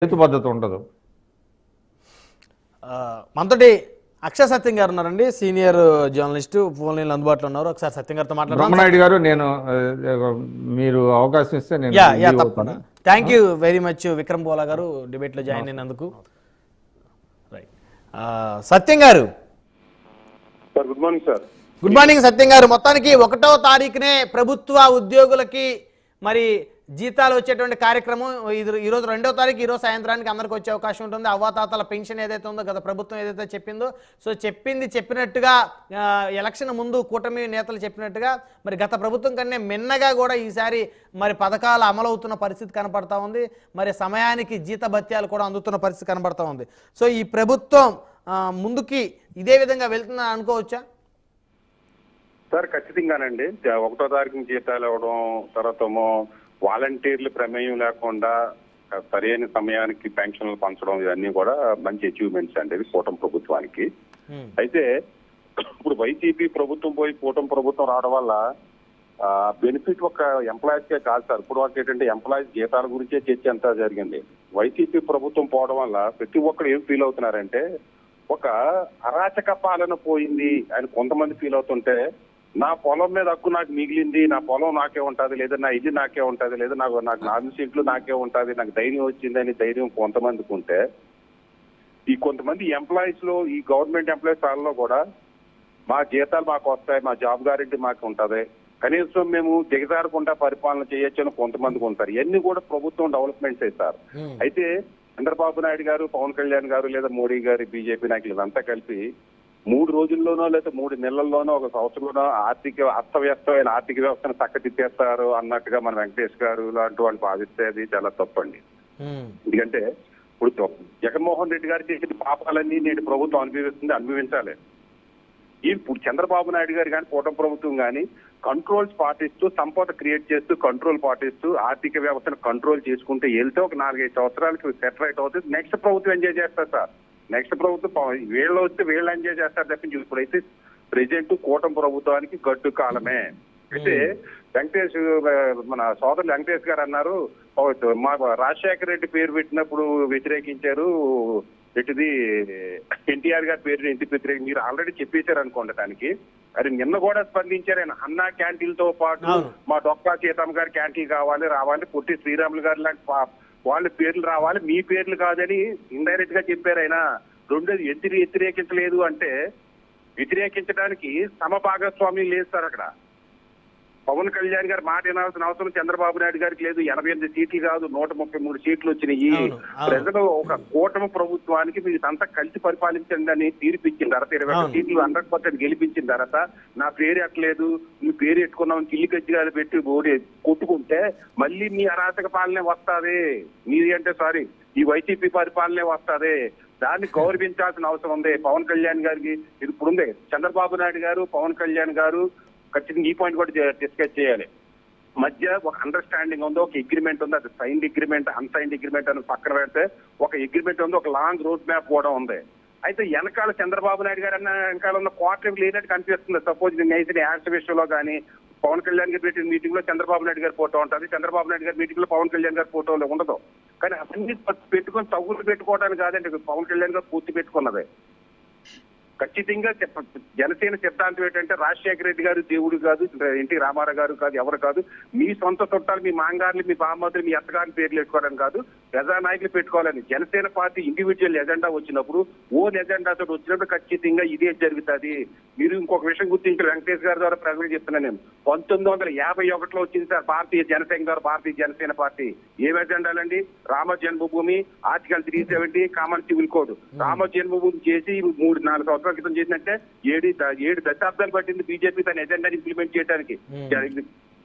హేతుబద్ధత ఉండదు. మనతోటి అక్షయ సత్యం గారు ఉన్నారండి, సీనియర్ జర్నలిస్ట్, ఫోన్ లైన్ అందుబాటులో ఉన్నారు. ఒకసారి సత్యం గారితో మాట్లాడదాం. బ్రహ్మనాయుడు గారు, నేను మీరు అవకాశం ఇస్తే నేను leave తప్పకుండా. అవుతాను. Thank you very much Vikram Bola garu డిబేట్లో జాయిన్ అయినందుకు. Right, Satyam garu. Sir good morning sir. Good morning Satyam garu. మొత్తానికి 1వ తారీఖునే ప్రభుత్వ ఉద్యోగులకి మరి జీతాలు వచ్చేటువంటి కార్యక్రమం ఈరోజు 2వ తారీఖు, ఈరోజు సాయంత్రానికి అందరికి వచ్చే అవకాశం ఉంటుంది. అవ్వాతాతల పెన్షన్ ఏదైతే ఉందో గత ప్రభుత్వం ఏదైతే చెప్పిందో, సో చెప్పినట్టుగా ఎలక్షన్ ముందు కూటమి నేతలు చెప్పినట్టుగా మరి గత ప్రభుత్వం కన్నా మిన్నగా కూడా ఈసారి మరి పథకాలు అమలవుతున్న పరిస్థితి కనపడతా ఉంది. మరి సమయానికి జీతభత్యాలు కూడా అందుతున్న పరిస్థితి కనపడతా ఉంది. సో ఈ ప్రభుత్వం ముందుకి ఇదే విధంగా వెళ్తుందని అనుకోవచ్చా? సార్ ఖచ్చితంగానండి. 1వ తారీఖున జీతాలు ఇవ్వడం, తర్వాత వాలంటీర్లు ప్రమేయం లేకుండా సరైన సమయానికి పెన్షన్లు పంచడం, ఇవన్నీ కూడా మంచి అచీవ్మెంట్స్ అండి ఇది కూటమి ప్రభుత్వానికి. అయితే ఇప్పుడు వైసీపీ ప్రభుత్వం పోయి కూటమి ప్రభుత్వం రావడం వల్ల బెనిఫిట్ ఒక ఎంప్లాయీస్ కే కాదు సార్. ఇప్పుడు వరకు ఏంటంటే ఎంప్లాయీస్ జీతాల గురించే చర్చ అంతా జరిగింది. వైసీపీ ప్రభుత్వం పోవడం వల్ల ప్రతి ఒక్కరు ఏం ఫీల్ అవుతున్నారంటే ఒక అరాచక పాలన పోయింది అని కొంతమంది ఫీల్ అవుతుంటే, నా పొలం మీద హక్కు నాకు మిగిలింది, నా పొలం నాకే ఉంటది, లేదా నా ఇల్లు నాకే ఉంటది, లేదా నాకు 4 సీట్లు నాకే ఉంటది, నాకు ధైర్యం వచ్చిందని ధైర్యం కొంతమందికి ఉంటే, ఈ కొంతమంది ఎంప్లాయీస్ లో, ఈ గవర్నమెంట్ ఎంప్లాయీస్ వాళ్ళలో కూడా మా జీతాలు మాకు వస్తాయి, మా జాబ్ గ్యారెంటీ మాకు ఉంటది, కనీసం మేము దిగజారకుండా పరిపాలన చేయొచ్చు అని కొంతమందికి ఉంటారు. ఇవన్నీ కూడా ప్రభుత్వం డెవలప్మెంట్స్ అవుతారు. అయితే చంద్రబాబు నాయుడు గారు, పవన్ కళ్యాణ్ గారు, లేదా మోడీ గారు, బీజేపీ నాయకులు ఇదంతా కలిపి 3 రోజుల్లోనో లేదా 3 నెలల్లోనో, 1 సంవత్సరంలోనో అస్తవ్యస్తమైన ఆర్థిక వ్యవస్థను చక్కదిద్దేస్తారు అన్నట్టుగా మన వెంకటేష్ గారు లాంటి వాళ్ళు భావిస్తే అది చాలా తప్పండి. ఎందుకంటే ఇప్పుడు జగన్మోహన్ రెడ్డి గారు చేసిన పాపాలన్నీ నేటి ప్రభుత్వం అనుభవించాలి. ఇప్పుడు చంద్రబాబు నాయుడు గారు కానీ కూటమి ప్రభుత్వం కానీ కంట్రోల్స్ పాటిస్తూ, సంపద క్రియేట్ చేస్తూ, కంట్రోల్ పాటిస్తూ ఆర్థిక వ్యవస్థను కంట్రోల్ చేసుకుంటే వెళ్తే ఒక 4-5 సంవత్సరాలకి సెట్ రైట్ అవుతుంది. నెక్స్ట్ ప్రభుత్వం ఎంజాయ్ చేస్తారు సార్. నెక్స్ట్ ప్రభుత్వం వీళ్ళు వస్తే వీళ్ళు ఎంజాయ్ చేస్తారు తప్పించి ఇప్పుడైతే ప్రెసిడెంట్ కూటమి ప్రభుత్వానికి గడ్డు కాలమే. అయితే వెంకటేష్, మన సోదరులు వెంకటేష్ గారు అన్నారు, మా రాజశేఖర రెడ్డి పేరు పెట్టినప్పుడు వ్యతిరేకించారు, పెట్టిది ఎన్టీఆర్ గారి పేరు ఎందుకు వ్యతిరేకం, మీరు ఆల్రెడీ చెప్పేశారు అనుకోండి. దానికి అది నిన్న కూడా స్పందించారు ఆయన. అన్నా క్యాంటీన్తో పాటు మా డొక్కా సీతమ్మ గారి క్యాంటీన్ రావాలి, పొట్టి శ్రీరాములు గారు లాంటి వాళ్ళ పేర్లు రావాలి, మీ పేర్లు కాదని ఇండైరెక్ట్ గా చెప్పారు ఆయన. రెండోది వ్యతిరేకించలేదు అంటే వ్యతిరేకించడానికి సమభాగస్వామ్యం లేదు సార్. అక్కడ పవన్ కళ్యాణ్ గారు మాట వినాల్సిన అవసరం చంద్రబాబు నాయుడు గారికి లేదు. 88 సీట్లు కాదు, 133 సీట్లు వచ్చినాయి. ప్రజలు ఒక కూటమి ప్రభుత్వానికి మీరు అంతా కలిసి పరిపాలించండి అని తీర్పిచ్చిన తర్వాత 21 సీట్లు 100% గెలిపించిన తర్వాత నా పేరు ఎట్టలేదు, మీ పేరు ఎట్టుకున్నాం కిల్లి కజ్జిగాలు పెట్టి ఓడి కొట్టుకుంటే మళ్ళీ మీ అరాచక పాలనే వస్తుంది. మీది అంటే సారీ, ఈ వైసీపీ పరిపాలనే వస్తుంది. దాన్ని గౌరవించాల్సిన అవసరం ఉంది పవన్ కళ్యాణ్ గారికి. ఇది ఇప్పుడు ఉంది. చంద్రబాబు నాయుడు గారు, పవన్ కళ్యాణ్ గారు ఖచ్చితంగా ఈ పాయింట్ కూడా డిస్కస్ చేయాలి. మధ్య ఒక అండర్స్టాండింగ్ ఉంది, ఒక అగ్రిమెంట్ ఉంది. అది సైన్డ్ అగ్రిమెంట్, అన్సైన్డ్ అగ్రిమెంట్ అని పక్కన పెడితే ఒక అగ్రిమెంట్ ఉంది, ఒక లాంగ్ రోడ్ మ్యాప్ కూడా ఉంది. అయితే వెనకాల చంద్రబాబు నాయుడు గారు అన్న వెనకాల ఉన్న క్వార్టర్ లేనట్టు కనిపిస్తుంది. సపోజ్ నేను వేసిన యాడ్స్ విషయంలో కానీ పవన్ కళ్యాణ్ గారు పెట్టిన మీటింగ్ లో చంద్రబాబు నాయుడు గారి ఫోటో ఉంటుంది, చంద్రబాబు నాయుడు గారి మీటింగ్ లో పవన్ కళ్యాణ్ గారి ఫోటోలో ఉండదు. కానీ అవన్నీ పెట్టుకొని తగ్గులు పెట్టుకోవడానికి కాదండి పవన్ కళ్యాణ్ గారు పూర్తి పెట్టుకున్నది. ఖచ్చితంగా జనసేన సిద్ధాంతం ఏంటంటే రాజశేఖర రెడ్డి గారు దేవుడు కాదు, ఎన్టీ రామారావు గారు కాదు, ఎవరు కాదు, మీ సొంత చుట్టాలు, మీ మాంగారులు, మీ బామ్మతులు, మీ అత్తగారి పేర్లు పెట్టుకోవడం కాదు, ప్రజానాయకులు పెట్టుకోవాలని. జనసేన పార్టీ ఇండివిజువల్ ఎజెండా వచ్చినప్పుడు, ఓన్ ఎజెండాతో వచ్చినప్పుడు ఖచ్చితంగా ఇదే జరుగుతుంది. మీరు ఇంకొక విషయం గుర్తించారు, వెంకటేష్ గారి ద్వారా ప్రజలకు చెప్తున్నాను నేను. 1951లో వచ్చింది సార్ భారతీయ జనసేన ద్వారా భారతీయ జనసేన పార్టీ. ఏం ఎజెండాలండి? Rama Janmabhoomi, article 370, common civil code. Rama Janmabhoomi చేసి 3-4 సంవత్సరాల క్రితం చేసినట్టే 7 దశాబ్దాలు పట్టింది బీజేపీ తన ఎజెండాని ఇంప్లిమెంట్ చేయడానికి.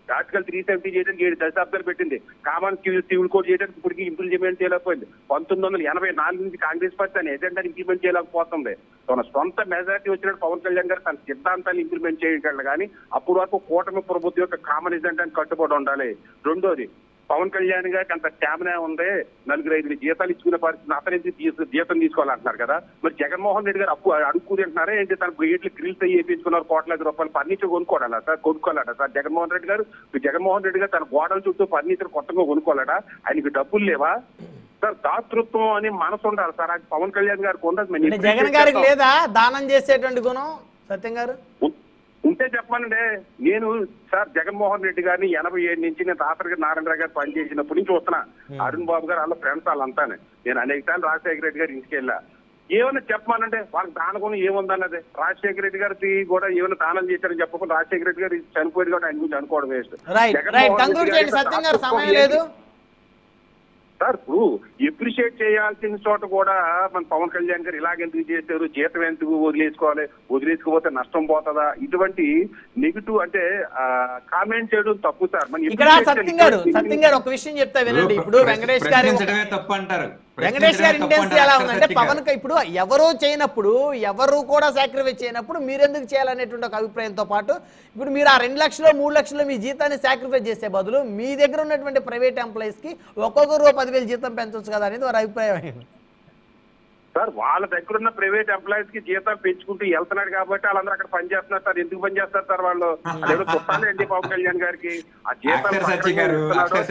ఆర్టికల్ 370 చేయడానికి 7 దశాబ్దాలు పెట్టింది. కామన్ సివిల్ కోడ్ చేయడానికి ఇప్పటికీ ఇంప్లిమెంట్ చేయలేకపోయింది. 1984 నుంచి కాంగ్రెస్ పార్టీ తన ఎజెండాని ఇంప్లిమెంట్ చేయలేకపోతుంది. తన సొంత మెజార్టీ వచ్చినట్టు పవన్ కళ్యాణ్ గారు తన సిద్ధాంతాన్ని ఇంప్లిమెంట్ చేయగలరు. కానీ అప్పుడు వరకు కూటమి ప్రభుత్వం యొక్క కామన్ ఎజెండాని కట్టుబడి ఉండాలి. రెండోది, పవన్ కళ్యాణ్ గారికి అంత స్టామినా ఉంది, 4-5 జీతాలు ఇచ్చుకునే పరిస్థితి, అతనికి జీతం తీసుకోవాలంటున్నారు కదా. మరి జగన్మోహన్ రెడ్డి గారు అడుక్కుని అంటున్నారా ఏంటి? తన గేట్లు గ్రిల్స్ వేయించుకున్నారు, కోట్లాది రూపాయలు ఫర్నిచర్ కొనుక్కోవాలట సార్ జగన్మోహన్ రెడ్డి గారు. తన గోడల చుట్టూ ఫర్నిచర్ కొత్తగా కొనుక్కోవాలట. ఆయనకి డబ్బులు లేవా? సార్ దాతృత్వం అని మనసు ఉండాలి సార్. అది పవన్ కళ్యాణ్ గారికి ఉండదు. అంటే జగన్ గారికి లేదా దానం చేసేటువంటి గుణం సత్యం గారు? ఉంటే చెప్పానండి. నేను సార్ జగన్మోహన్ రెడ్డి గారిని 87 నుంచి నేను రాత్రి నారాయణరావు గారు పనిచేసినప్పటి నుంచి చూస్తున్నా. అరుణ్ బాబు గారు వాళ్ళ ఫ్రెండ్స్ వాళ్ళంతానే. నేను అనేక సార్లు రాజశేఖర రెడ్డి గారి ఇంటికి వెళ్ళా. ఏమన్నా చెప్పమానంటే వాళ్ళకి దాన గుణం ఏముందన్నది. రాజశేఖర రెడ్డి గారికి కూడా ఏమైనా దానం చేశారని చెప్పకుండా రాజశేఖర రెడ్డి గారు చనిపోయారు కాబట్టి ఆయన గురించి అనుకోవడం వేస్ట్. సత్యం గారు సమయం లేదు సార్. ఇప్పుడు ఎప్రిషియేట్ చేయాల్సిన చోట కూడా మన పవన్ కళ్యాణ్ గారు ఇలాగెందుకు చేశారు, జీతం ఎందుకు వదిలేసుకోవాలి, వదిలేసుకోపోతే నష్టం పోతుందా, ఇటువంటి నెగిటివ్ అంటే కామెంట్ చేయడం తప్పు సార్. ఇక్కడ సత్యం గారు ఒక విషయం చెప్తా వినండి. ఇప్పుడు వెంకటేష్ గారు ఇంటెన్సిటీ ఎలా ఉందంటే పవన్ ఇప్పుడు ఎవరో చేయనప్పుడు, ఎవరు కూడా సాక్రిఫైస్ చేయనప్పుడు మీరెందుకు చేయాలనేటువంటి ఒక అభిప్రాయంతో పాటు ఇప్పుడు మీరు ఆ 2 లక్షలు 3 లక్షలు మీ జీతాన్ని సాక్రిఫైస్ చేసే బదులు మీ దగ్గర ఉన్నటువంటి ప్రైవేట్ ఎంప్లాయీస్ కి ఒక్కొక్కరు 10,000 జీతం పెంచవచ్చు కదా అనేది వారి అభిప్రాయం. సార్ వాళ్ళ దగ్గర ఉన్న ప్రైవేట్ ఎంప్లాయీస్ కి జీతాలు పెంచుకుంటూ వెళ్తున్నాడు కాబట్టి వాళ్ళందరూ అక్కడ పని చేస్తున్నారు సార్. ఎందుకు పని చేస్తారు సార్ వాళ్ళు? అదేదో చుట్టాలి అండి పవన్ కళ్యాణ్ గారికి ఆ జీతాలు.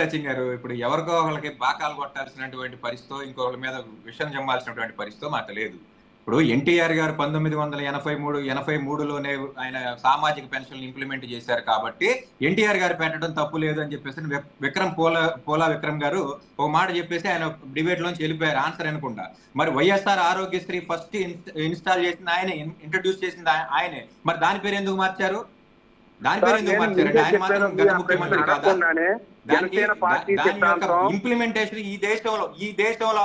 సచిన్ గారు ఇప్పుడు ఎవరికో వాళ్ళకి బాకాలు కొట్టాల్సినటువంటి పరిస్థితి, ఇంకొకరి మీద విషయం జమ్మాల్సినటువంటి పరిస్థితి మాకు లేదు. ఇప్పుడు ఎన్టీఆర్ గారు 1983లోనే ఆయన సామాజిక పెన్షన్ ఇంప్లిమెంట్ చేశారు కాబట్టి ఎన్టీఆర్ గారు పెట్టడం తప్పు లేదు అని చెప్పేసి పోలా విక్రమ్ గారు ఒక మాట చెప్పేసి ఆయన డిబేట్ లోంచి వెళ్ళిపోయారు ఆన్సర్ అనుకుంటా. మరి వైఎస్ఆర్ ఆరోగ్యశ్రీ ఫస్ట్ ఇన్స్టాల్ చేసింది ఆయనే, ఇంట్రడ్యూస్ చేసింది ఆయనే. మరి దాని పేరు ఎందుకు మార్చారు? దాని మాత్రం గత ముఖ్యమంత్రి కాదా? ఇంప్లిమెంటేషన్ ఈ దేశంలో